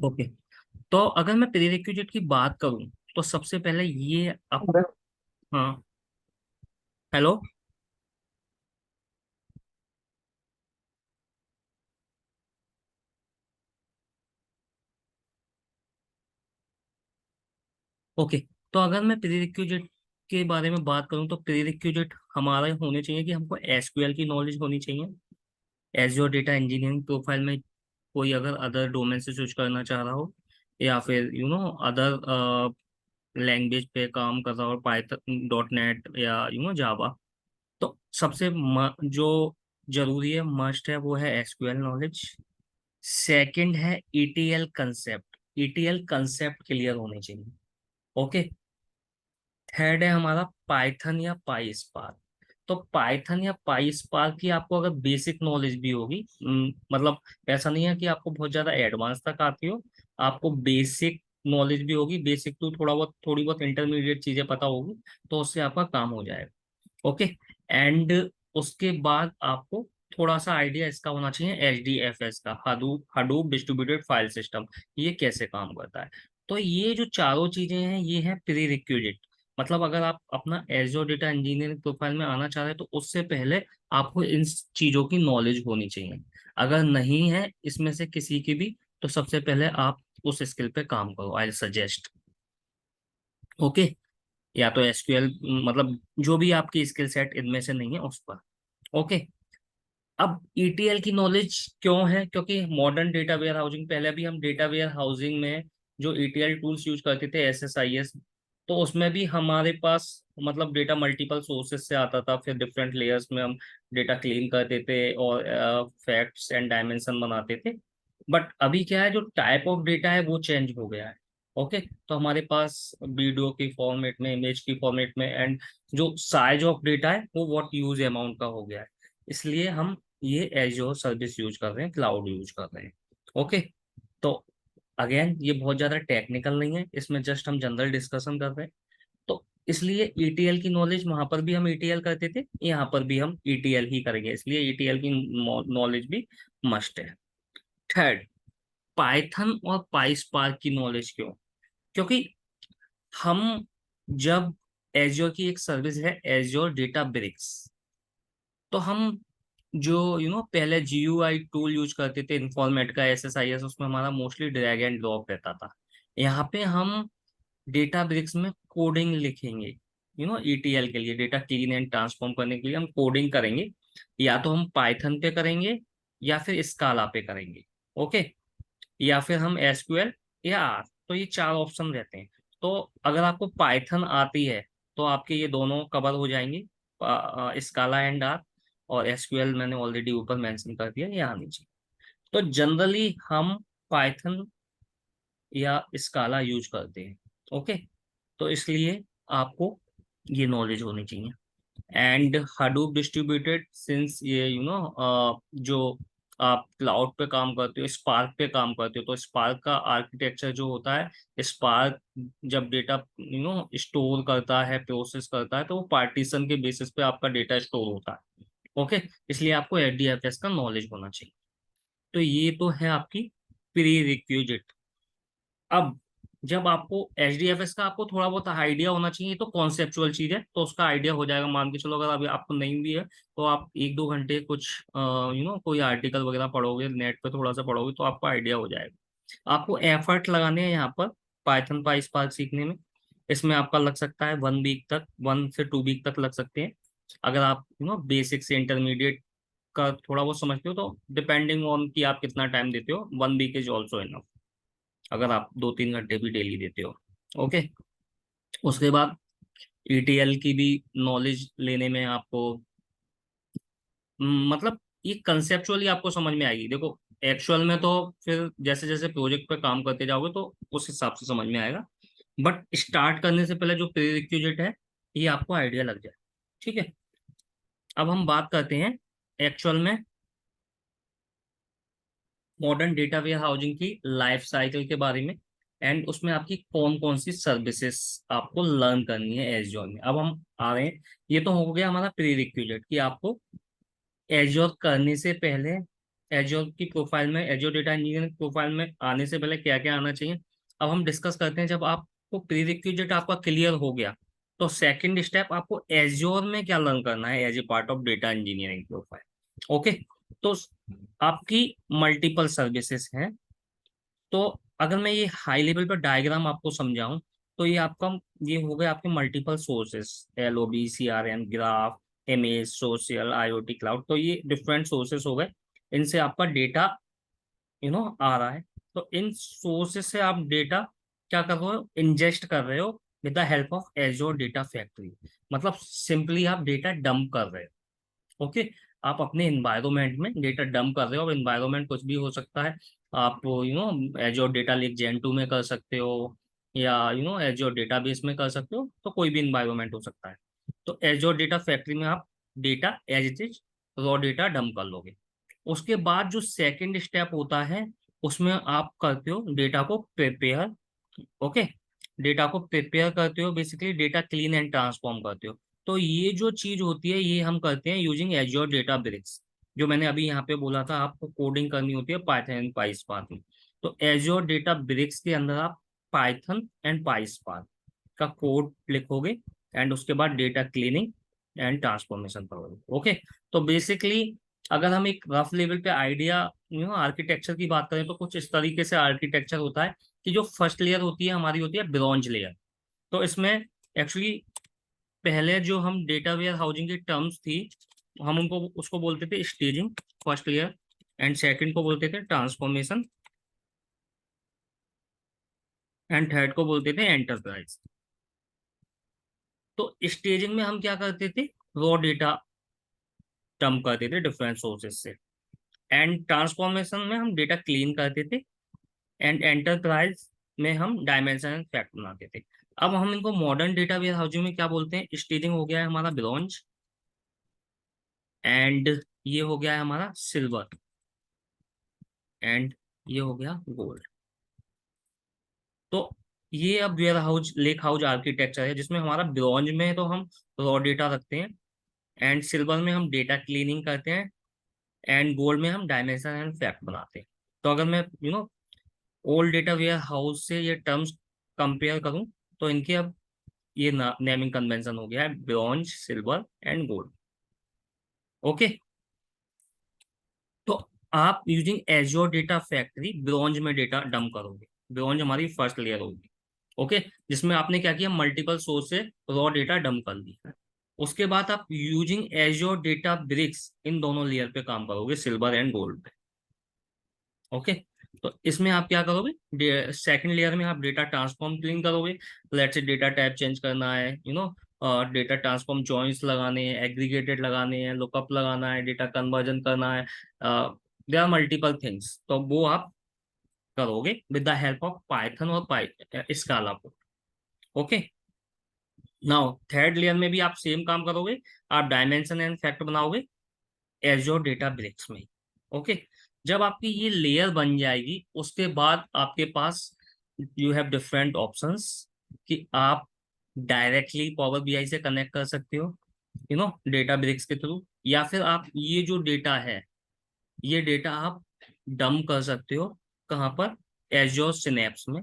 Okay. तो अगर मैं प्रीरिक्विजिट की बात करूं तो सबसे पहले ये अप, हाँ, हेलो। ओके। तो अगर मैं प्रीरिक्विजिट के बारे में बात करूं तो प्रीरिक्विजिट हमारा होने चाहिए कि हमको एसक्यूएल की नॉलेज होनी चाहिए। एज़्योर डेटा इंजीनियरिंग प्रोफाइल में कोई अगर अदर डोमेन से स्विच करना चाह रहा हो, या फिर अदर लैंग्वेज पे काम कर रहा हो, पाइथन, डॉट नेट, या जावा, तो सबसे जो जरूरी है, मस्ट है, वो है एसक्यूएल नॉलेज। सेकंड है ETL concept. ETL concept clear होने चाहिए। ओके। थर्ड है हमारा पाइथन या पाई स्पार्क। तो पाइथन या पाई स्पार्क की आपको अगर बेसिक नॉलेज भी होगी, मतलब ऐसा नहीं है कि आपको बहुत ज्यादा एडवांस तक आती हो, आपको बेसिक नॉलेज भी होगी, बेसिक टू थोड़ी बहुत इंटरमीडिएट चीजें पता होगी, तो उससे आपका काम हो जाएगा। ओके। एंड उसके बाद आपको थोड़ा सा आइडिया इसका होना चाहिए, HDFS का, Hadoop Hadoop distributed file system, ये कैसे काम करता है। तो ये जो चारों चीजें हैं, ये हैं प्री रिक्विजिट। मतलब अगर आप अपना एजोर डेटा इंजीनियरिंग प्रोफाइल में आना चाह रहे हैं तो उससे पहले आपको इन चीजों की नॉलेज होनी चाहिए। अगर नहीं है इसमें से किसी की भी, तो सबसे पहले आप उस स्किल पे काम करो, आई सजेस्ट। ओके। या तो एसक्यूएल, मतलब जो भी आपकी स्किल सेट इनमें से नहीं है उस पर। ओके। अब ईटीएल की नॉलेज क्यों है? क्योंकि मॉडर्न डेटा वेयर हाउसिंग, पहले भी हम डेटा वेयर हाउसिंग में जो ईटीएल टूल्स यूज करते थे, SSIS, तो उसमें भी हमारे पास मतलब डेटा मल्टीपल सोर्सेज से आता था, फिर डिफरेंट लेयर्स में हम डेटा क्लीन करते थे और फैक्ट्स एंड डायमेंशन बनाते थे। बट अभी क्या है, जो टाइप ऑफ डेटा है वो चेंज हो गया है। ओके। तो हमारे पास वीडियो की फॉर्मेट में, इमेज की फॉर्मेट में, एंड जो साइज ऑफ डेटा है वो व्हाट यूज अमाउंट का हो गया है। इसलिए हम ये एजोर सर्विस यूज कर रहे हैं, क्लाउड यूज कर रहे हैं। ओके। तो अगेन ये बहुत ज्यादा टेक्निकल नहीं है, इसमें जस्ट हम जनरल डिस्कशन कर रहे हैं। तो इसलिए ईटीएल की नॉलेज, वहां पर भी हम ईटीएल करते थे, यहाँ पर भी हम ईटीएल ही करेंगे, इसलिए ईटीएल की नॉलेज भी मस्ट है। थर्ड, पाइथन और पाइस्पार्क की नॉलेज क्यों? क्योंकि हम जब एजोर की एक सर्विस है एजोर डेटा ब्रिक्स, तो हम जो पहले GUI टूल यूज करते थे इन्फॉर्मेट का, SSIS, उसमें हमारा मोस्टली ड्रैग एंड ड्रॉप रहता था। यहाँ पे हम डेटा ब्रिक्स में कोडिंग लिखेंगे, ETL के लिए, डेटा क्लीन एंड ट्रांसफॉर्म करने के लिए हम कोडिंग करेंगे। या तो हम पाइथन पे करेंगे, या फिर स्काला पे करेंगे। ओके। या फिर हम SQL या R, तो ये चार ऑप्शन रहते हैं। तो अगर आपको पाइथन आती है तो आपके ये दोनों कवर हो जाएंगे, स्काला एंड R। और SQL मैंने ऑलरेडी ऊपर मेंशन कर दिया, ये आनी चाहिए। तो जनरली हम पाइथन या स्काला यूज करते हैं। ओके। तो इसलिए आपको ये नॉलेज होनी चाहिए। एंड हडूप डिस्ट्रीब्यूटेड, सिंस ये जो आप क्लाउड पे काम करते हो, स्पार्क पे काम करते हो, तो स्पार्क का आर्किटेक्चर जो होता है, स्पार्क जब डेटा स्टोर करता है, प्रोसेस करता है, तो वो पार्टीशन के बेसिस पे आपका डेटा स्टोर होता है। ओके। इसलिए आपको HDFS का नॉलेज होना चाहिए। तो ये तो है आपकी प्री रिक्विजिट। अब जब आपको HDFS का आपको थोड़ा बहुत आइडिया होना चाहिए, तो कॉन्सेप्चुअल चीज है, तो उसका आइडिया हो जाएगा, मान के चलो। अगर अभी आपको नहीं भी है तो आप 1-2 घंटे कुछ कोई आर्टिकल वगैरह पढ़ोगे, नेट पे थोड़ा सा पढ़ोगे, तो आपको आइडिया हो जाएगा। आपको एफर्ट लगाने हैं यहाँ पर पाइथन पाई स्पार्क सीखने में। इसमें आपका लग सकता है 1 वीक तक, 1 से 2 वीक तक लग सकते हैं। अगर आप बेसिक से इंटरमीडिएट का थोड़ा बहुत समझते हो, तो डिपेंडिंग ऑन कि आप कितना टाइम देते हो, 1 वीक इज ऑल्सो इनफ, अगर आप 2-3 घंटे भी डेली देते हो। ओके। उसके बाद ETL की भी नॉलेज लेने में आपको, मतलब ये कंसेप्चुअली आपको समझ में आएगी। देखो, एक्चुअल में तो फिर जैसे जैसे प्रोजेक्ट पे काम करते जाओगे तो उस हिसाब से समझ में आएगा। बट स्टार्ट करने से पहले जो प्रीरिक्विजिट है, ये आपको आइडिया लग जाए। ठीक है। अब हम बात करते हैं एक्चुअल में मॉडर्न डेटा वेयर हाउसिंग की लाइफ साइकिल के बारे में, एंड उसमें आपकी कौन कौन सी सर्विसेज आपको लर्न करनी है एजयोर में। अब हम आ रहे हैं, ये तो हो गया हमारा प्री रिक्विजिट कि आपको एजयोर करने से पहले एज्योर की प्रोफाइल में, एज्योर डेटा इंजीनियरिंग प्रोफाइल में आने से पहले क्या क्या आना चाहिए, अब हम डिस्कस करते हैं। जब आपको प्री रिक्विजिट आपका क्लियर हो गया, तो सेकंड स्टेप आपको एज्योर में क्या लर्न करना है as a part of data engineering profile. Okay, तो आपकी मल्टीपल सर्विसेज हैं। तो अगर मैं ये हाई लेवल पर डायग्राम आपको समझाऊं, तो ये आपका, ये हो गए आपके multiple sources, LOB, CRM, graph, image, social, IoT, cloud. तो ये डिफरेंट सोर्सेस हो गए, इनसे आपका डेटा आ रहा है। तो इन सोर्सेस से आप डेटा क्या कर रहे हो, इंजेस्ट कर रहे हो with the help of azure data factory. मतलब सिंपली आप डेटा डंप कर रहे हो। ओके, आप अपने इन्वायरमेंट में डेटा डंप कर रहे हो। अब इन्वायरमेंट कुछ भी हो सकता है, आप एज्योर डेटा लेक जेन 2 में कर सकते हो, या एज्योर डेटाबेस में कर सकते हो, तो कोई भी इन्वायरमेंट हो सकता है। तो एज्योर डेटा फैक्ट्री में आप data as it is raw data dump कर लोगे। उसके बाद जो सेकंड स्टेप होता है, उसमें आप करते हो डेटा को प्रिपेयर। ओके, डेटा को प्रिपेयर करते हो, basically data clean and transform करते हो। तो ये जो चीज होती है, ये हम करते हैं यूजिंग एज्योर डेटा ब्रिक्स। जो मैंने अभी यहाँ पे बोला था, आपको कोडिंग करनी होती है पाइथन एंड पाइस्पार्क में। तो एज्योर डेटा ब्रिक्स के अंदर आप पाइथन एंड पाइस्पार्क का कोड लिखोगे, एंड उसके बाद डेटा क्लीनिंग एंड ट्रांसफॉर्मेशन करोगे। ओके, तो बेसिकली अगर हम एक रफ लेवल पे आइडिया आर्किटेक्चर की बात करें, तो कुछ इस तरीके से आर्किटेक्चर होता है कि जो फर्स्ट लेयर होती है हमारी, होती है ब्रॉन्ज लेयर। तो इसमें एक्चुअली पहले जो हम डेटा वेयर हाउसिंग की टर्म्स थी, हम उनको उसको बोलते थे staging, first layer, and second को बोलते थे ट्रांसफॉर्मेशन, एंड थर्ड को बोलते थे एंटरप्राइज। तो स्टेजिंग में हम क्या करते थे, रॉ डेटा डंप करते थे डिफरेंट सोर्सेज से, एंड ट्रांसफॉर्मेशन में हम डेटा क्लीन करते थे, एंड एंटरप्राइज में हम डायमेंशन एंड फैक्ट बनाते थे। अब हम इनको मॉडर्न डेटा वेयर हाउसिंग में क्या बोलते हैं, स्टेजिंग हो गया है हमारा ब्रॉन्ज, एंड ये हो गया है हमारा सिल्वर, एंड ये हो गया गोल्ड। तो ये अब warehouse lakehouse architecture है, जिसमें हमारा ब्रॉन्ज में तो हम रॉ डेटा रखते हैं, एंड सिल्वर में हम डेटा क्लीनिंग करते हैं, एंड गोल्ड में हम डायमेंशन एंड फैक्ट बनाते हैं। तो अगर मैं ओल्ड डेटा वेयर हाउस से ये टर्म्स कंपेयर करूं, तो इनके अब ये नेमिंग कन्वेंशन हो गया है bronze, silver and gold. Okay, तो आप using azure data factory bronze में डेटा डंप करोगे। ब्रॉन्ज हमारी फर्स्ट लेयर होगी। ओके, जिसमें आपने क्या किया, मल्टीपल सोर्स से रॉ डेटा डंप कर दिया। उसके बाद आप यूजिंग एज्योर डेटा ब्रिक्स इन दोनों लेयर पे काम करोगे, सिल्वर एंड गोल्ड पे। ओके, तो इसमें आप क्या करोगे, सेकंड लेयर में आप डेटा ट्रांसफॉर्म क्लीन करोगे। Let's say data type change करना है, डेटा ट्रांसफॉर्म जॉइंस लगाने हैं, एग्रीगेटेड लगाने हैं, लुकअप लगाना है, डेटा कन्वर्जन करना है, देयर आर मल्टीपल थिंग्स। तो वो आप करोगे with the help of Python और स्काला को। ओके, नाउ थर्ड लेयर में भी आप सेम काम करोगे, आप डायमेंशन एंड फैक्ट बनाओगे एज्योर डेटा ब्रिक्स में। ओके, जब आपकी ये लेयर बन जाएगी, उसके बाद आपके पास यू हैव डिफरेंट ऑप्शंस कि आप डायरेक्टली पावर बीआई से कनेक्ट कर सकते हो, डेटा ब्रिक्स के थ्रू, या फिर आप ये जो डेटा है, ये डेटा आप डंप कर सकते हो कहाँ पर, एज्योर सिनेप्स में।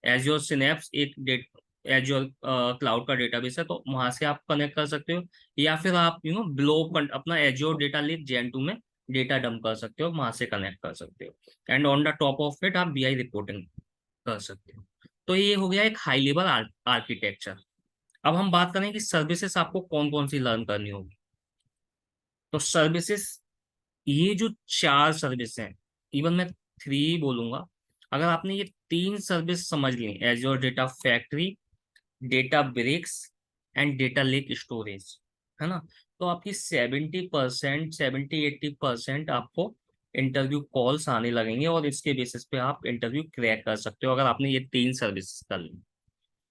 एज्योर सिनेप्स एक एज्योर क्लाउड का डेटाबेस है, तो वहां से आप कनेक्ट कर सकते हो, या फिर आप ब्लो अपना एज्योर डेटा लेक जेन 2 में डेटा डंप कर सकते हो, वहां से कनेक्ट कर सकते हो, and on the top of it आप बीआई रिपोर्टिंग कर सकते हो। तो ये हो गया एक हाई लेवल आर्किटेक्चर। अब हम बात करें कि सर्विसेज आपको कौन कौन सी लर्न करनी होगी। तो सर्विसेज, ये जो चार सर्विस हैं, इवन मैं थ्री बोलूंगा, अगर आपने ये तीन सर्विस समझ ली, Azure data factory, Databricks and data lake storage, है ना, तो आपकी 70%, 70-80% आपको इंटरव्यू कॉल्स आने लगेंगे, और इसके बेसिस पे आप इंटरव्यू क्रैक कर सकते हो अगर आपने ये तीन सर्विस कर ली।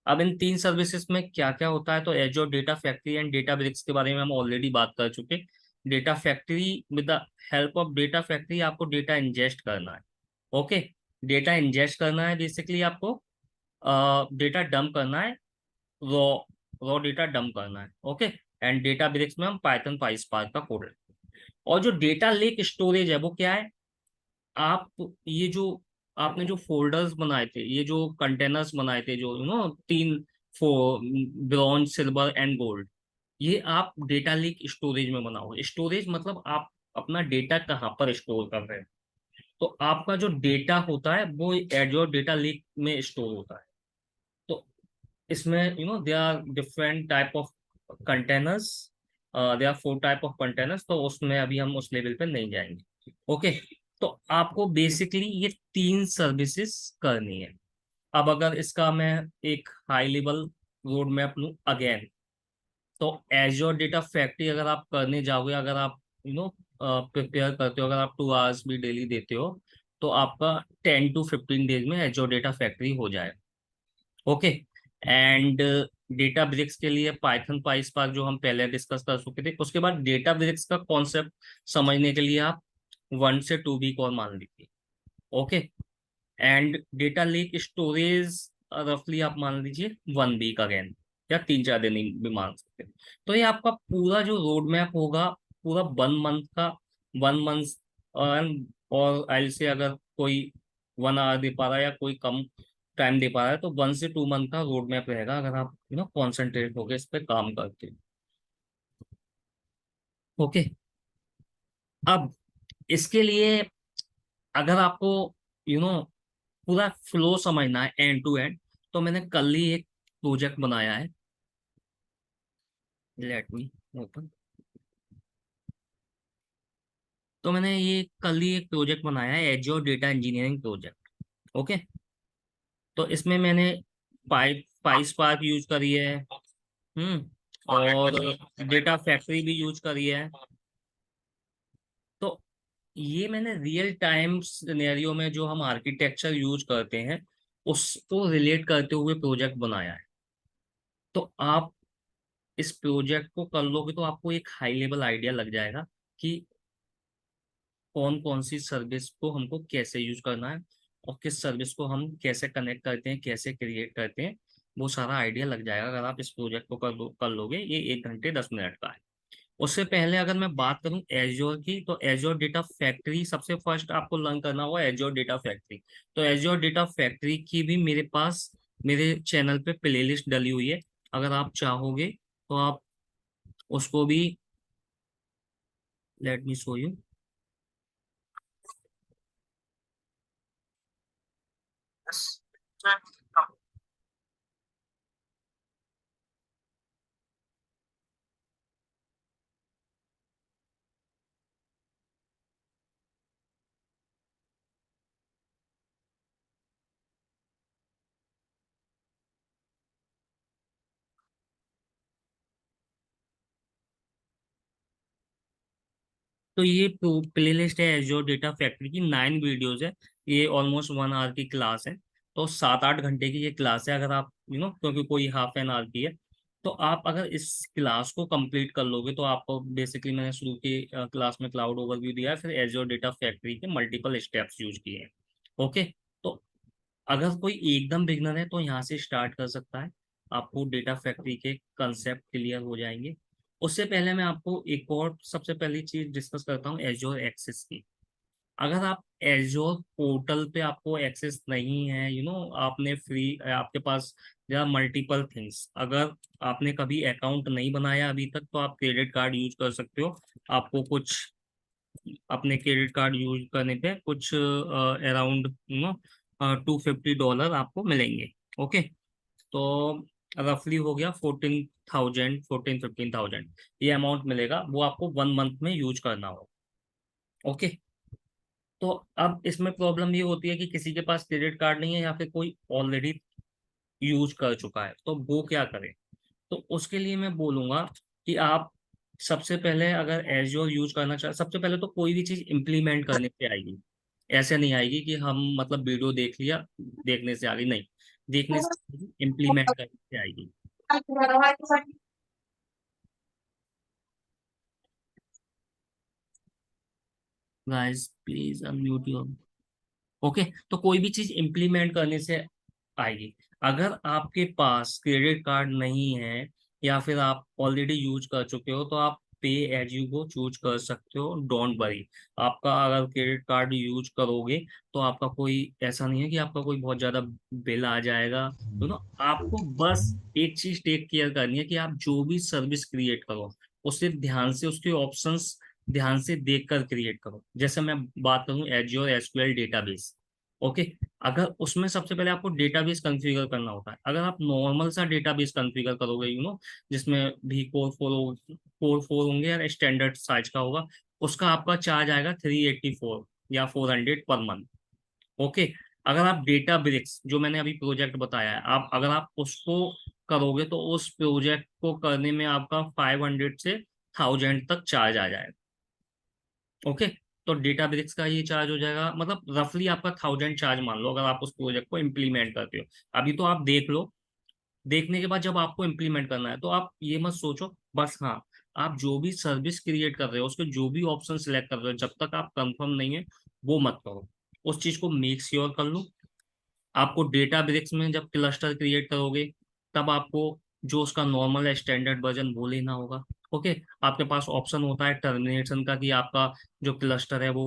अब इन तीन सर्विसेज में क्या क्या होता है, तो Azure data factory and Databricks के बारे में हम ऑलरेडी बात कर चुके। Data factory, with the help of data factory आपको डेटा इंजेस्ट करना है। ओके, डेटा इंजेस्ट करना है, बेसिकली आपको डेटा डंप करना है, रॉ रॉ डेटा डंप करना है। ओके, एंड डेटा ब्रिक्स में हम पाइथन पाइस्पार्क का कोड, और जो डेटा लेक स्टोरेज है वो क्या है, आप ये जो आपने जो फोल्डर्स बनाए थे, ये जो कंटेनर्स बनाए थे, जो तीन, ब्रॉन्ज, सिल्वर एंड गोल्ड, ये आप डेटा लेक स्टोरेज में बनाओ। स्टोरेज मतलब आप अपना डेटा कहाँ पर स्टोर कर रहे हैं। तो आपका जो डेटा होता है वो एजयोर डेटा लेक में स्टोर होता है। तो इसमें they are different type of containers, they are 4 type of containers, तो उसमें अभी हम उस लेवल पे नहीं जाएंगे। ओके। तो आपको बेसिकली ये 3 सर्विसेज करनी है। अब अगर इसका मैं एक हाई लेवल रोड मैप लूँ अगेन, तो एज्योर डेटा फैक्ट्री अगर आप करने जाओगे, अगर आप प्रिपेयर करते हो, अगर आप 2 आवर्स भी डेली देते हो, तो आपका 10 to 15 डेज में एज्योर डेटा फैक्ट्री हो जाए। ओके। एंड डेटा ब्रिक्स के लिए पाइथन पाइस्पार्क जो हम पहले डिस्कस कर चुके थे, उसके बाद डेटा ब्रिक्स का कॉन्सेप्ट समझने के लिए आप 1 से 2 वीक और मान लीजिए। Okay. And data lake storage रफली आप मान लीजिए 1 वीक अगेन, या 3-4 दिन भी मान सकते हैं। तो ये आपका पूरा जो रोड मैप होगा, पूरा 1 मंथ का, 1 मंथ। और आई से अगर कोई 1 आवर दे पा रहा है या कोई कम टाइम दे पा रहा है, तो 1 से 2 मंथ का रोड मैप रहेगा, अगर आप कॉन्सेंट्रेट होकर इस पर काम करते हैं। ओके। अब इसके लिए अगर आपको यू नो पूरा फ्लो समझना है एंड टू एंड, तो मैंने कल ही एक प्रोजेक्ट बनाया है। Let me open. तो मैंने ये कल ही एक प्रोजेक्ट बनाया है, azure data engineering project. Okay. तो इसमें मैंने पाई स्पार्क यूज करी है। और डेटा फैक्ट्री भी यूज करी है। तो ये मैंने रियल टाइम सिनेरियो में जो हम आर्किटेक्चर यूज करते हैं उसको रिलेट करते हुए प्रोजेक्ट बनाया है। तो आप इस प्रोजेक्ट को कर लोगे तो आपको एक हाई लेवल आइडिया लग जाएगा कि कौन कौन सी सर्विस को हमको कैसे यूज करना है, और किस सर्विस को हम कैसे कनेक्ट करते हैं, कैसे क्रिएट करते हैं। वो सारा आइडिया लग जाएगा अगर आप इस प्रोजेक्ट को कर लोगे। ये 1 घंटे 10 मिनट का है। उससे पहले अगर मैं बात करूं एज्योर की, तो एज्योर डेटा फैक्ट्री सबसे फर्स्ट आपको लर्न करना होगा, एज्योर डेटा फैक्ट्री। तो एज्योर डेटा फैक्ट्री की भी मेरे पास मेरे चैनल पे प्लेलिस्ट डली हुई है। अगर आप चाहोगे तो आप उसको भी, लेट मी शो यू। तो ये प्लेलिस्ट है एज्योर डेटा फैक्ट्री की, 9 वीडियोज है। ये ऑलमोस्ट 1 आवर की क्लास है। तो 7-8 घंटे की ये क्लास है। अगर आप क्योंकि कोई हाफ एन आवर की है, तो आप अगर इस क्लास को कंप्लीट कर लोगे, तो आपको बेसिकली मैंने शुरू की क्लास में क्लाउड ओवरव्यू दिया है, फिर एज्योर डेटा फैक्ट्री के मल्टीपल स्टेप्स यूज किए हैं। ओके। तो अगर कोई एकदम बिगनर है तो यहाँ से स्टार्ट कर सकता है। आपको डेटा फैक्ट्री के कंसेप्ट क्लियर हो जाएंगे। उससे पहले मैं आपको एक और सबसे पहली चीज डिस्कस करता हूँ, एज्योर एक्सेस की। अगर आप एज्योर पोर्टल पे आपको एक्सेस नहीं है, आपने आपके पास या मल्टीपल थिंग्स, अगर आपने कभी अकाउंट नहीं बनाया अभी तक, तो आप क्रेडिट कार्ड यूज कर सकते हो। आपको कुछ अपने क्रेडिट कार्ड यूज करने पे कुछ अराउंड $250 आपको मिलेंगे। ओके। तो रफली हो गया 14,000, 15,000 ये अमाउंट मिलेगा, वो आपको 1 मंथ में यूज करना हो। ओके। तो अब इसमें प्रॉब्लम ये होती है कि किसी के पास क्रेडिट कार्ड नहीं है, या फिर कोई ऑलरेडी यूज कर चुका है, तो वो क्या करे। तो उसके लिए मैं बोलूंगा कि आप सबसे पहले अगर एज्योर यूज करना चाहे, सबसे पहले तो कोई भी चीज इम्प्लीमेंट करने से आएगी। ऐसे नहीं आएगी कि हम मतलब वीडियो देख लिया, देखने से आ गई, नहीं। देखने से इम्प्लीमेंट करने से आएगी। Guys please unmute your. Okay. तो कोई भी चीज इम्प्लीमेंट करने से आएगी। अगर आपके पास क्रेडिट कार्ड नहीं है, या फिर आप ऑलरेडी यूज कर चुके हो, तो आप पे एज यू गो चूज कर सकते हो, डोंट वरी। आपका अगर क्रेडिट कार्ड यूज करोगे तो आपका कोई ऐसा नहीं है कि आपका कोई बहुत ज्यादा बिल आ जाएगा। आपको बस एक चीज टेक केयर करनी है कि आप जो भी सर्विस क्रिएट करो उसे ध्यान से, उसके ऑप्शंस ध्यान से देखकर क्रिएट करो। जैसे मैं बात करूं एज्योर एसक्यूएल डेटाबेस, ओके। अगर उसमें सबसे पहले आपको डेटाबेस कॉन्फ़िगर करना होता है। अगर आप नॉर्मल सा डेटाबेस कॉन्फ़िगर करोगे, जिसमें भी कोर फोर होंगे या स्टैंडर्ड साइज का होगा, उसका आपका चार्ज आएगा 384 या 400 पर मंथ, ओके। अगर आप डेटा ब्रिक्स जो मैंने अभी प्रोजेक्ट बताया है, आप अगर आप उसको करोगे तो उस प्रोजेक्ट को करने में आपका 500 से 1000 तक चार्ज आ जाएगा, ओके। तो डेटा ब्रिक्स का ये चार्ज हो जाएगा, मतलब रफली आपका 1000 चार्ज मान लो अगर आप उस प्रोजेक्ट को इम्प्लीमेंट करते हो। अभी तो आप देख लो, देखने के बाद जब आपको इम्प्लीमेंट करना है तो आप ये मत सोचो बस, हाँ, आप जो भी सर्विस क्रिएट कर रहे हो उसके जो भी ऑप्शन सिलेक्ट कर रहे हो, जब तक आप कंफर्म नहीं है वो मत करो। उस चीज को मेक श्योर कर लो। आपको डेटा ब्रिक्स में जब क्लस्टर क्रिएट करोगे तब आपको जो उसका नॉर्मल है स्टैंडर्ड वर्जन वो लेना होगा, ओके। आपके पास ऑप्शन होता है टर्मिनेशन का कि आपका जो क्लस्टर है वो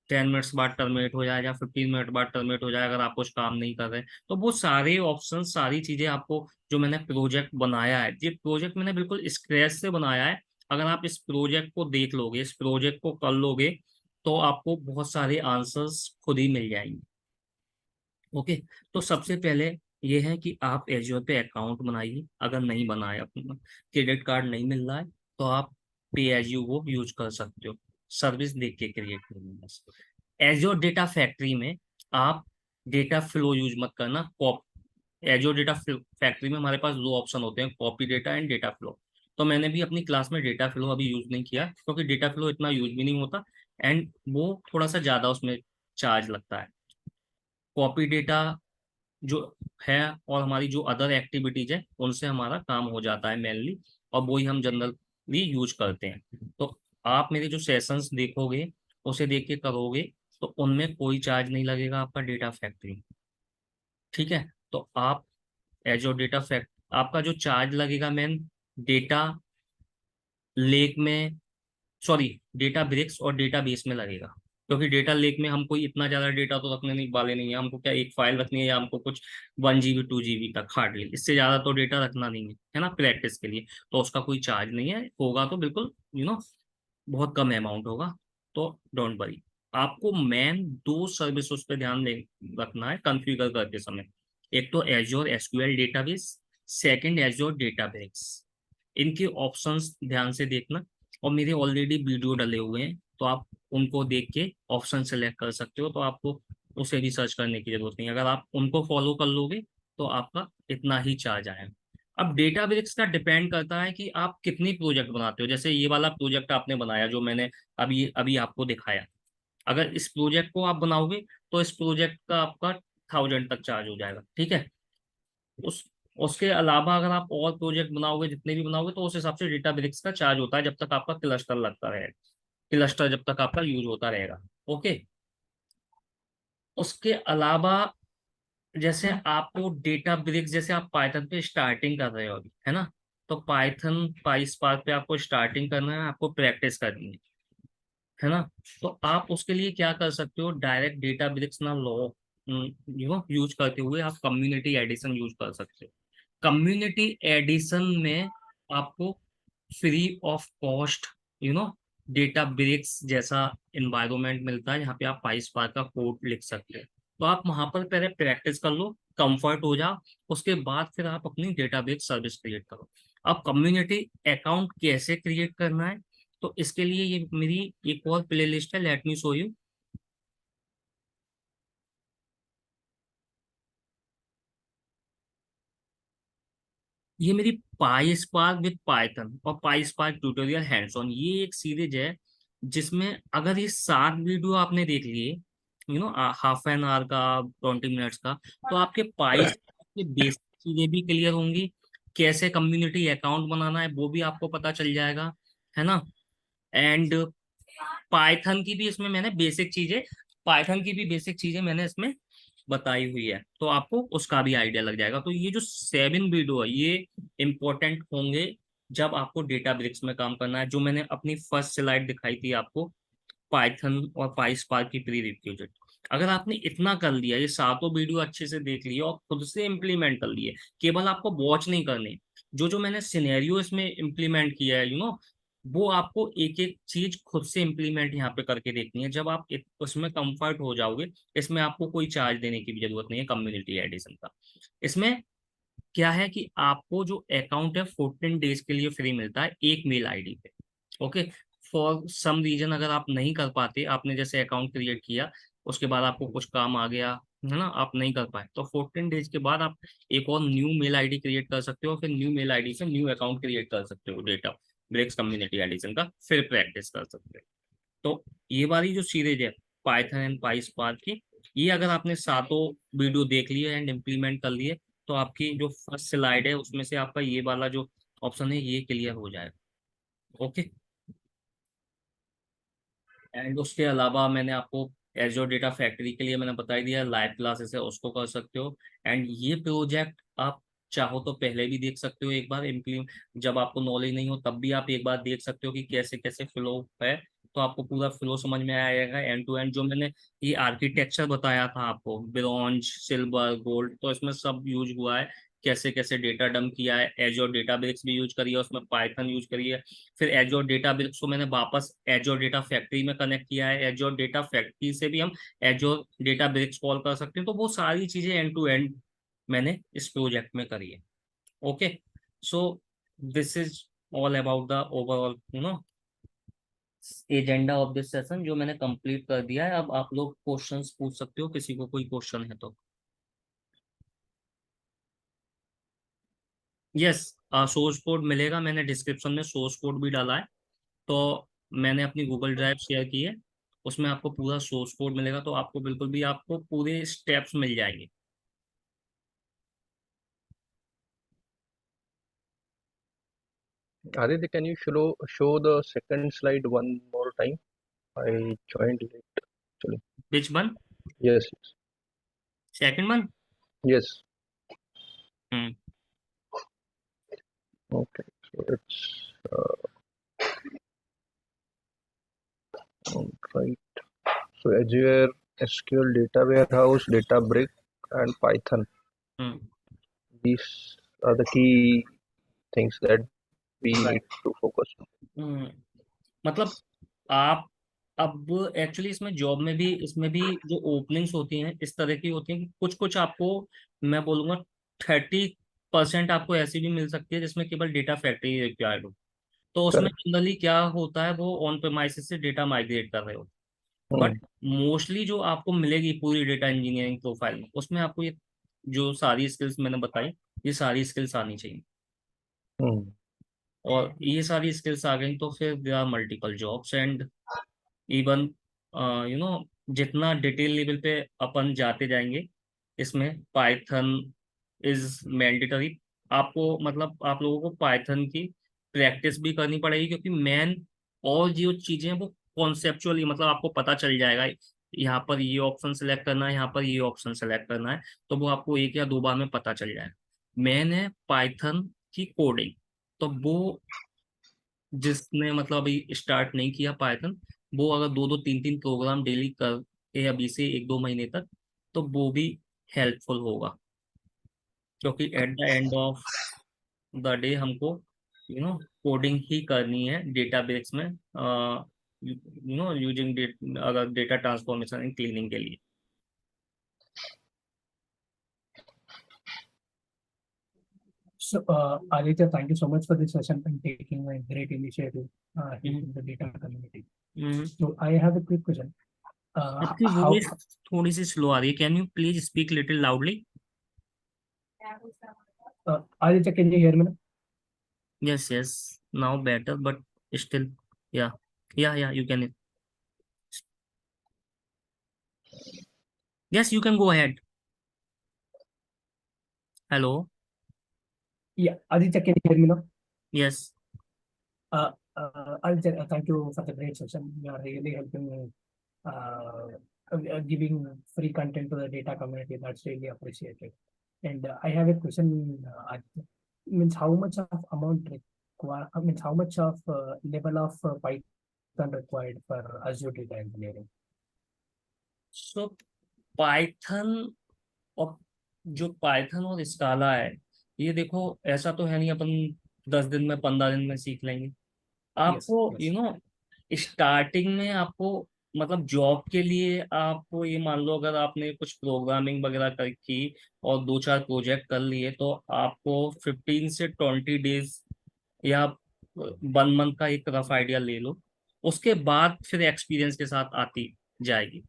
10 मिनट्स बाद टर्मिनेट हो जाए या 15 मिनट बाद टर्मिनेट हो जाए अगर आप कुछ काम नहीं कर रहे। तो वो सारे ऑप्शन, सारी चीजें आपको, जो मैंने प्रोजेक्ट बनाया है, ये प्रोजेक्ट मैंने बिल्कुल स्क्रैच से बनाया है। अगर आप इस प्रोजेक्ट को देख लोगे, इस प्रोजेक्ट को कर लोगे, तो आपको बहुत सारे आंसर्स खुद ही मिल जाएंगे, ओके। तो सबसे पहले ये है कि आप एज्योर पे अकाउंट बनाइए। अगर नहीं बनाया, अपना क्रेडिट कार्ड नहीं मिल रहा है, तो आप पे एज यू वो यूज कर सकते हो, सर्विस देख के क्रिएट करनी बस। एज्योर डेटा फैक्ट्री में आप डेटा फ्लो यूज मत करना। एज्योर डेटा फैक्ट्री में हमारे पास दो ऑप्शन होते हैं, copy data and data flow. तो मैंने भी अपनी क्लास में डेटा फ्लो अभी यूज नहीं किया क्योंकि डेटा फ्लो इतना यूज भी नहीं होता एंड वो थोड़ा सा ज्यादा उसमें चार्ज लगता है। कॉपी डेटा जो है और हमारी जो अदर एक्टिविटीज है उनसे हमारा काम हो जाता है मेनली, और वही हम जनरली यूज करते हैं। तो आप मेरे जो सेशंस देखोगे, उसे देख के करोगे, तो उनमें कोई चार्ज नहीं लगेगा आपका डेटा फैक्ट्री, ठीक है। तो आप एजो डेटा फैक्ट आपका जो चार्ज लगेगा मैन डेटा लेक में, सॉरी, डेटा ब्रिक्स और डेटा बेस में लगेगा। क्योंकि डेटा लेक में हम कोई इतना ज्यादा डेटा तो रखने नहीं वाले नहीं है, हमको क्या एक फाइल रखनी है या हमको कुछ 1 GB 2 GB तक, हार्डली, इससे ज्यादा तो डेटा रखना नहीं है ना प्रैक्टिस के लिए। तो उसका कोई चार्ज नहीं है, होगा तो बिल्कुल बहुत कम अमाउंट होगा। तो डोंट वरी। आपको मेन दो सर्विस उस पर ध्यान रखना है कॉन्फ़िगर करते समय। एक तो azure SQL database, second azure database. इनके ऑप्शंस ध्यान से देखना, और मेरे ऑलरेडी वीडियो डले हुए हैं तो आप उनको देख के ऑप्शन सेलेक्ट कर सकते हो। तो आपको उसे भी सर्च करने की जरूरत नहीं, अगर आप उनको फॉलो कर लोगे तो आपका इतना ही चार्ज आएगा। अब डेटाबेस का डिपेंड करता है कि आप कितनी प्रोजेक्ट बनाते हो। जैसे ये वाला प्रोजेक्ट आपने बनाया जो मैंने अभी अभी आपको दिखाया, अगर इस प्रोजेक्ट को आप बनाओगे तो इस प्रोजेक्ट का आपका 1000 तक चार्ज हो जाएगा, ठीक है। उस उसके अलावा अगर आप और प्रोजेक्ट बनाओगे, जितने भी बनाओगे, तो उस हिसाब से डेटाबेस का चार्ज होता है जब तक आपका क्लस्टर लगता रहेगा, क्लस्टर जब तक आपका यूज होता रहेगा, ओके। उसके अलावा जैसे आपको डेटा ब्रिक्स, जैसे आप पाइथन पे स्टार्टिंग कर रहे हो अभी, है ना, तो पाइथन पाइस्पार्क पे आपको स्टार्टिंग करना है, आपको प्रैक्टिस करनी है ना। तो आप उसके लिए क्या कर सकते हो, डायरेक्ट डेटा ब्रिक्स ना लो, यूज करते हुए आप कम्युनिटी एडिशन यूज कर सकते हो। कम्युनिटी एडिशन में आपको free of cost you know Databricks जैसा इन्वायरमेंट मिलता है जहाँ पे आप पाइस्पार्क का कोड लिख सकते हो। तो आप वहां पर पहले प्रैक्टिस कर लो, कंफर्ट हो जाओ, उसके बाद फिर आप अपनी डेटाबेस सर्विस क्रिएट करो। अब कम्युनिटी अकाउंट कैसे क्रिएट करना है, तो इसके लिए ये मेरी एक और प्ले लिस्ट है, लेट मी शो यू। ये मेरी पाई स्पार्क विद पाइथन और पाई स्पार्क ट्यूटोरियल हैंड्स ऑन, ये एक सीरीज है जिसमें अगर ये 7 वीडियो आपने देख लिए, हाफ एन आवर का, 20 मिनट्स का, तो आपके पाई की बेसिक चीजें भी क्लियर होंगी। कैसे कम्युनिटी अकाउंट बनाना है वो भी आपको पता चल जाएगा, है ना। एंड पाइथन की भी इसमें मैंने बेसिक चीजें पाइथन की भी बेसिक चीजें मैंने इसमें बताई हुई है, तो आपको उसका भी आइडिया लग जाएगा। तो ये जो 7 वीडियो है ये इम्पोर्टेंट होंगे जब आपको डेटा ब्रिक्स में काम करना है, जो मैंने अपनी फर्स्ट स्लाइड दिखाई थी आपको, पाइथन और पाइस्पार्क की प्री रिक्विजिट। अगर आपने इतना कर लिया, ये सातों वीडियो अच्छे से देख लिए और खुद से इम्प्लीमेंट कर लिए, केवल आपको वॉच नहीं करनी, जो जो मैंने सिनेरियो इसमें इम्प्लीमेंट किया है वो आपको एक एक चीज खुद से इम्प्लीमेंट यहाँ पे करके देखनी है। जब आप उसमें कंफर्ट हो जाओगे, इसमें आपको कोई चार्ज देने की भी जरूरत नहीं है कम्युनिटी एडिशन का। इसमें क्या है कि आपको जो अकाउंट है 14 डेज के लिए फ्री मिलता है एक मेल आईडी पे। ओके, फॉर सम रीजन अगर आप नहीं कर पाते, आपने जैसे अकाउंट क्रिएट किया, उसके बाद आपको कुछ काम आ गया है ना, आप नहीं कर पाए, तो 14 डेज के बाद आप एक और न्यू मेल आईडी क्रिएट कर सकते हो, फिर न्यू मेल आईडी से न्यू अकाउंट क्रिएट कर सकते हो डेटा ब्रेक्स कम्युनिटी एडिशन का, फिर प्रैक्टिस कर सकते हो। तो ये वाली जो सीरीज है पाइथन एंड पाइस्पार्क की, ये अगर आपने सातों वीडियो देख लिए एंड इम्प्लीमेंट कर लिए, तो आपकी जो फर्स्ट स्लाइड है उसमें से आपका ये वाला जो ऑप्शन है ये क्लियर हो जाएगा। ओके, एंड उसके अलावा मैंने आपको एजोर डेटा फैक्ट्री के लिए मैंने बता ही दिया, लाइव क्लासेस है उसको कर सकते हो। एंड ये प्रोजेक्ट आप चाहो तो पहले भी देख सकते हो एक बार इम्प्लीमेंट, जब आपको नॉलेज नहीं हो तब भी आप एक बार देख सकते हो कि कैसे कैसे फ्लो है, तो आपको पूरा फ्लो समझ में आएगा एंड टू एंड। जो मैंने ये आर्किटेक्चर बताया था आपको, ब्रॉन्ज सिल्वर गोल्ड, तो इसमें सब यूज हुआ है, कैसे कैसे डेटा डंप किया है, एजोर डेटाबेस भी यूज करिए, उसमें पाइथन यूज करिए, फिर एजोर डेटाबेस को मैंने वापस एजोर डेटा फैक्ट्री में कनेक्ट किया है, एजोर डेटा फैक्ट्री से भी हम एजोर डेटाबेस कॉल कर सकते हैं। तो वो सारी चीजें एंड टू एंड मैंने इस प्रोजेक्ट में करी है। Okay, so this is all about the overall agenda of this session, जो मैंने कंप्लीट कर दिया है। अब आप लोग क्वेश्चंस पूछ सकते हो, किसी को कोई क्वेश्चन है तो। यस, सोर्स कोड मिलेगा, मैंने डिस्क्रिप्शन में सोर्स कोड भी डाला है। तो मैंने अपनी गूगल ड्राइव शेयर की है, उसमें आपको पूरा सोर्स कोड मिलेगा, तो आपको बिल्कुल भी आपको पूरे स्टेप्स मिल जाएंगे। Aditya, can you show the second slide one more time? I joined late actually. Which one? Yes, second one? yes. Hmm. Okay, so it's right. So Azure SQL Data Warehouse, Databricks, and Python. Hmm. These are the key things that we need right. to focus on. मतलब आप अब actually इसमें job में भी, इसमें भी जो openings होती हैं इस तरह की होती हैं कि कुछ कुछ आपको, मैं बोलूंगा 30% आपको ऐसी भी मिल सकती है जिसमें केवल डेटा फैक्ट्री रिक्वायर्ड हो। तो उसमें Correct. जनरली क्या होता है, वो ऑन प्रेमाइसिस से डेटा माइग्रेट कर रहे हो। Hmm. बट मोस्टली जो आपको मिलेगी पूरी डेटा इंजीनियरिंग प्रोफाइल में, उसमें आपको ये जो सारी स्किल्स मैंने बताई, ये सारी स्किल्स आनी चाहिए। Hmm. और ये सारी स्किल्स आ गई तो फिर there are multiple jobs and even you know जितना डिटेल लेवल पे अपन जाते जाएंगे, इसमें पाइथन इज मैंडेटरी। आपको मतलब आप लोगों को पाइथन की प्रैक्टिस भी करनी पड़ेगी, क्योंकि मेन और जो चीजें हैं वो कॉन्सेप्चुअली मतलब आपको पता चल जाएगा, यहाँ पर ये ऑप्शन सेलेक्ट करना है, यहाँ पर ये ऑप्शन सेलेक्ट करना है, तो वो आपको एक या दो बार में पता चल जाएगा। मेन है पाइथन की कोडिंग, तो वो जिसने मतलब अभी स्टार्ट नहीं किया पाइथन, वो अगर दो दो तीन तीन प्रोग्राम डेली कर अभी से एक दो महीने तक, तो वो भी हेल्पफुल होगा। क्योंकि at the end of the day हमको कोडिंग ही करनी है डेटाबेस में, यूजिंग अगर डेटा ट्रांसफॉर्मेशन एंड क्लीनिंग के लिए। So, Aditya, thank you so much for this session and taking a great initiative in the data community. So, I have a quick question. आपकी How voice थोड़ी सी slow आ रही है, can you please speak little loudly? Aditya, can you hear me now? Yes yes, now better but still, या या you can, yes you can go ahead. Hello. Yeah, Aditya, can you hear me now? Yes. Aditya, thank you for the great session. You are really helping me giving free content to the data community. That's really appreciated. And I have a question. Aditya. Means how much of amount require, I mean, how much of level of Python required for Azure data engineering? So Python और जो Python और स्काला है, ये देखो ऐसा तो है नहीं अपन 10 दिन में 15 दिन में सीख लेंगे। Yes, आपको yes. स्टार्टिंग में आपको मतलब जॉब के लिए आपको ये मान लो, अगर आपने कुछ प्रोग्रामिंग वगैरह कर की और 2-4 प्रोजेक्ट कर लिए, तो आपको 15 से 20 डेज या 1 मंथ का एक रफ आइडिया ले लो। उसके बाद फिर एक्सपीरियंस के साथ आती जाएगी।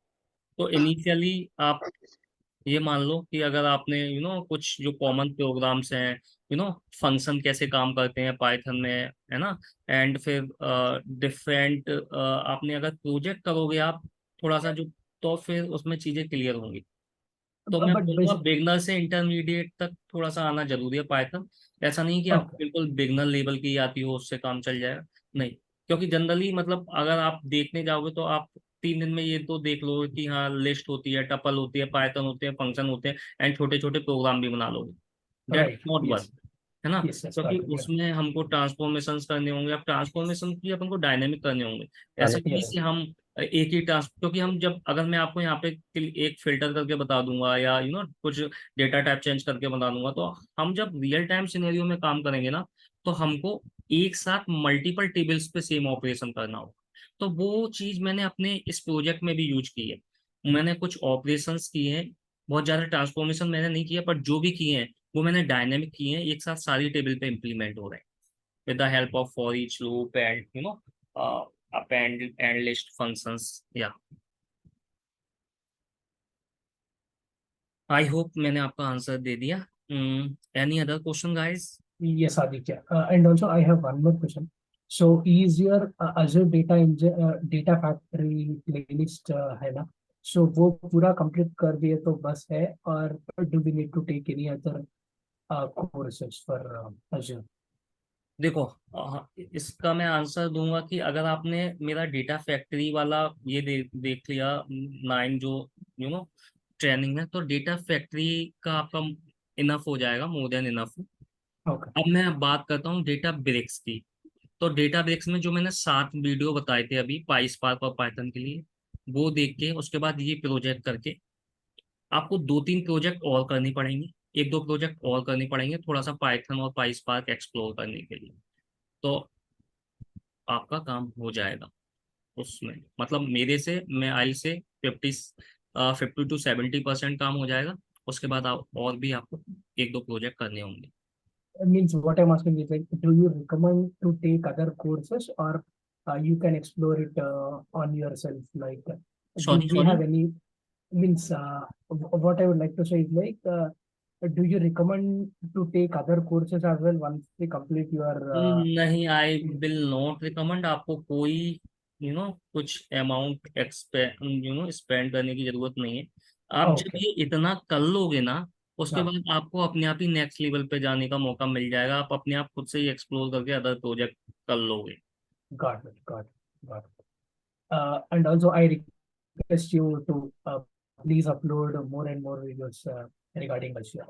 तो इनिशियली आप ये मान लो कि अगर आपने कुछ जो कॉमन प्रोग्राम्स हैं, फंक्शन कैसे काम करते हैं पाइथन में, है ना, एंड फिर डिफरेंट आपने अगर प्रोजेक्ट करोगे आप थोड़ा सा जो, तो फिर उसमें चीजें क्लियर होंगी। तो मैं But बोलूँगा basic, बिगनर से इंटरमीडिएट तक थोड़ा सा आना जरूरी है पाइथन। ऐसा नहीं कि आप okay, बिल्कुल बिगनर लेवल की आती हो उससे काम चल जाएगा, नहीं। क्योंकि जनरली मतलब अगर आप देखने जाओगे तो आप 3 दिन में ये तो देख लो कि हाँ लिस्ट होती है, टपल होती है, पाइथन होते हैं, फंक्शन होते हैं, एंड छोटे छोटे प्रोग्राम भी बना लोगे। That right, not work, yes, है ना। yes, yes, क्योंकि got it, yeah, उसमें हमको ट्रांसफॉर्मेशंस करने होंगे। अब ट्रांसफॉर्मेशन भी अपन को डायनेमिक करने होंगे। ऐसा yeah, नहीं कि हम एक ही टास्क, क्योंकि हम जब अगर मैं आपको यहाँ पे एक फिल्टर करके बता दूंगा या कुछ डेटा टाइप चेंज करके बता दूंगा, तो हम जब रियल टाइम सिनेरियो में काम करेंगे ना, तो हमको एक साथ मल्टीपल टेबल्स पे सेम ऑपरेशन करना होगा। तो वो चीज मैंने अपने इस प्रोजेक्ट में भी यूज की है। मैंने कुछ ऑपरेशंस किए हैं, बहुत ज्यादा ट्रांसफॉर्मेशन मैंने नहीं किया, पर जो भी किए हैं वो मैंने डायनेमिक किए हैं, एक साथ सारी टेबल पे इम्प्लीमेंट हो रहे हैं with the help of for each loop and append and list functions. Yeah, I hope मैंने आपका आंसर दे दिया। Any other question guys? yes, Aditya. And also I have one more question. So is your Azure data factory playlist है ना? So वो पूरा complete कर दिए तो बस है, और do we need to take any other courses for Azure? देखो इसका मैं आंसर दूंगा कि अगर आपने मेरा डेटा फैक्ट्री वाला ये देख लिया 9 जो ट्रेनिंग है, तो डेटा फैक्ट्री का आपका इनफ हो जाएगा, मोर देन इनफ। Okay, अब मैं बात करता हूँ डेटा ब्रिक्स की। तो डेटा ब्रिक्स में जो मैंने 7 वीडियो बताए थे अभी पाई स्पार्क और पाइथन के लिए, वो देख के उसके बाद ये प्रोजेक्ट करके आपको 2-3 प्रोजेक्ट और करनी पड़ेंगी, 1-2 प्रोजेक्ट और करनी पड़ेंगे, थोड़ा सा पाइथन और पाई स्पार्क एक्सप्लोर करने के लिए। तो आपका काम हो जाएगा उसमें, मतलब मेरे से मैं आई से 50-70% काम हो जाएगा। उसके बाद आप और भी आपको 1-2 प्रोजेक्ट करने होंगे। means what I'm asking is like, do you recommend to take other courses, or you can explore it on yourself? Like, do sorry we sorry. have any, means what I would like to say is like, do you recommend to take other courses as well once they complete your नहीं, I will not recommend आपको कोई कुछ amount spend करने की जरूरत नहीं है। आप जब okay, ये इतना कर लोगे ना, उसके yeah, बाद आपको अपने आप ही नेक्स्ट लेवल पे जाने का मौका मिल जाएगा। आप अपने आप खुद से ही एक्सप्लोर करके अदर प्रोजेक्ट कर लोगे। got it, got it, got it. And also I request you to please upload more and more videos regarding Azure.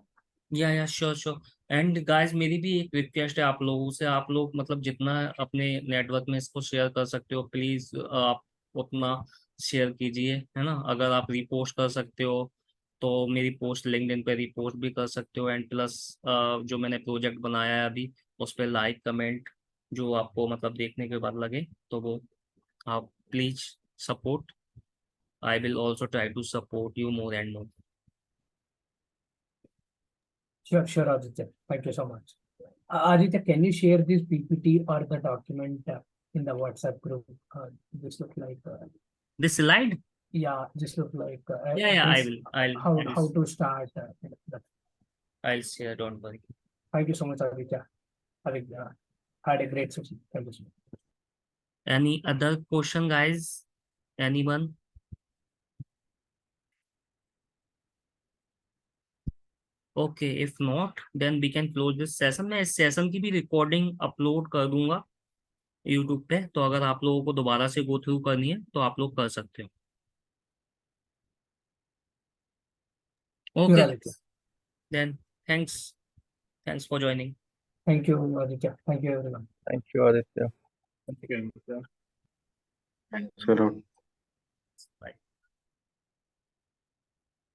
या श्योर श्योर। एंड गाइस मेरी भी एक रिक्वेस्ट है आप लोगों से, आप लोग मतलब जितना अपने नेटवर्क में इसको शेयर कर सकते हो, प्लीज आप उतना शेयर कीजिए, है ना। अगर आप रिपोस्ट कर सकते हो तो मेरी पोस्ट लिंक्डइन पे रिपोस्ट भी कर सकते हो, एंड प्लस जो मैंने प्रोजेक्ट बनाया है अभी उस पर लाइक कमेंट जो आपको मतलब देखने के बाद लगे, तो वो आप please support. I will also try to support you more and more. Sure, sure, Aditya. Thank you so much. Aditya, can you share this PPT or the document in the WhatsApp group? This look like, this slide, yeah, this look like या आई this, will how to start. That. I'll share, don't worry. Thank you so much, Aditya. Having had a great session. Thank you so much. Any other question, guys? Anyone? Okay, if not, then we can close this session. मैं इस session की भी recording upload कर दूंगा YouTube पे, तो अगर आप लोगों को दोबारा से गो थ्रू करनी है तो आप लोग कर सकते हो। Sure, okay, Aditya. Then thanks, thanks for joining. Thank you Aditya, thank you everyone. Thank you, Aditya. Thank you. Thanks a lot. Bye.